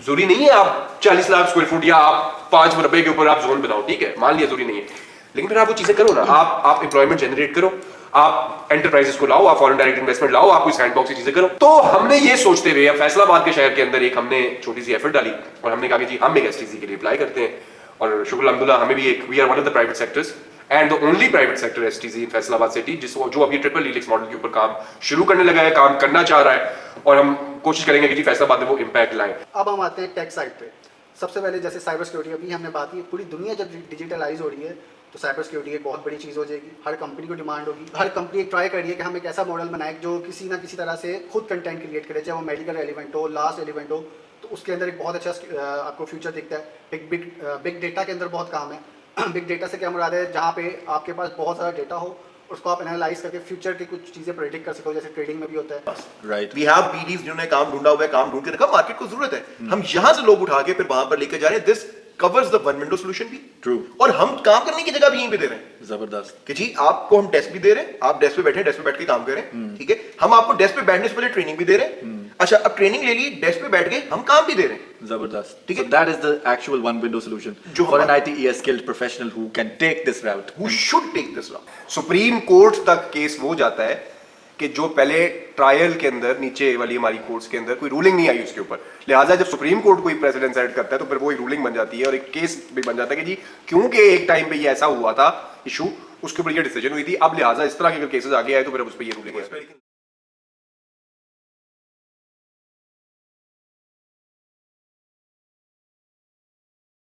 जरूरी नहीं है आप 40 लाख स्क्वायर फुट या आप 5 मरबे के ऊपर आप जोन बनाओ, ठीक है, मान लिया जरूरी नहीं है, लेकिन फिर आप वो चीजें करो ना, आप एम्प्लॉयमेंट जनरेट करो, आप एंटरप्राइजेस को लाओ, आप फॉरेन डायरेक्ट इन्वेस्टमेंट लाओ, आप कोई सैंडबॉक्स की चीजें करो। तो हमने ये सोचते हुए फैसलाबाद के शहर के अंदर एक हमने छोटी सी एफर्ट डाली और हमने कहा कि जी हम एक एसटीसी के लिए अप्लाई करते हैं, और शुक्र अल्हम्दुलिल्लाह हमें भी एक, we are one of the private sectors and the only private sector STC in Faisalabad city जो अभी ट्रिपल लीलिक्स मॉडल के ऊपर काम शुरू करने लगा है, काम करना चाह रहा है, और हम कोशिश करेंगे कि जी फैसलाबाद में वो इम्पैक्ट लाएं। अब हम आते हैं टेक साइड पे। सबसे पहले जैसे साइबर सिक्योरिटी, अभी हमने बात की, पूरी दुनिया जब डिजिटलाइज हो रही है तो साइबर सिक्योरिटी एक बहुत बड़ी चीज़ हो जाएगी, हर कंपनी को डिमांड होगी, हर कंपनी एक ट्राई कर रही है कि हम एक ऐसा मॉडल बनाए जो किसी ना किसी तरह से खुद कंटेंट क्रिएट करे, चाहे वो मेडिकल एलिमेंट हो, लास्ट एलिमेंट हो, तो उसके अंदर एक बहुत अच्छा आपको फ्यूचर दिखता है। एक बिग डेटा के अंदर बहुत काम है। बिग डेटा से क्या मुराद है, जहाँ पे आपके पास बहुत सारा डेटा हो, उसको आप एनालाइज करके फ्यूचर की कुछ चीज़ें प्रेडिक्ट कर सको, जैसे ट्रेडिंग में भी होता है। राइट, वी हैव बीडीज जिन्होंने काम ढूंढा हुआ है, काम ढूंढ के रखा, मार्केट को जरूरत है, हम यहाँ से लोग उठा के फिर वहां पर लेकर जा रहे हैं। This covers the one window solution भी ट्रू, और हम काम करने की जगह भी यहीं पे दे रहे हैं। जबरदस्त कि जी आपको हम डेस्क भी दे रहे हैं, आप डेस्क पे बैठे, डेस्क पे बैठ के काम करें, ठीक है, हम आपको डेस्क पे बैठने से पहले ट्रेनिंग भी दे रहे हैं। अच्छा, अब ट्रेनिंग ले ली, डेस्क पे बैठ के हम काम भी दे रहे हैं। जबरदस्त, ठीक so है, that is the actual one window solution जो for an हमारा- ITES skilled professional who can take this route. who should take this route? Supreme court तक केस वो जाता है कि जो पहले ट्रायल के अंदर नीचे वाली हमारी कोर्ट्स के अंदर कोई रूलिंग नहीं आई उसके ऊपर, लिहाजा जब सुप्रीम कोर्ट कोई प्रेसिडेंट सेट करता है तो फिर वो एक रूलिंग बन जाती है और एक केस भी बन जाता है कि जी क्योंकि एक टाइम पे ये ऐसा हुआ था इशू, उसके ऊपर ये डिसीजन हुई थी, अब लिहाजा इस तरह के अगर केसेस आगे आए तो फिर उस पर ये रूलिंग है।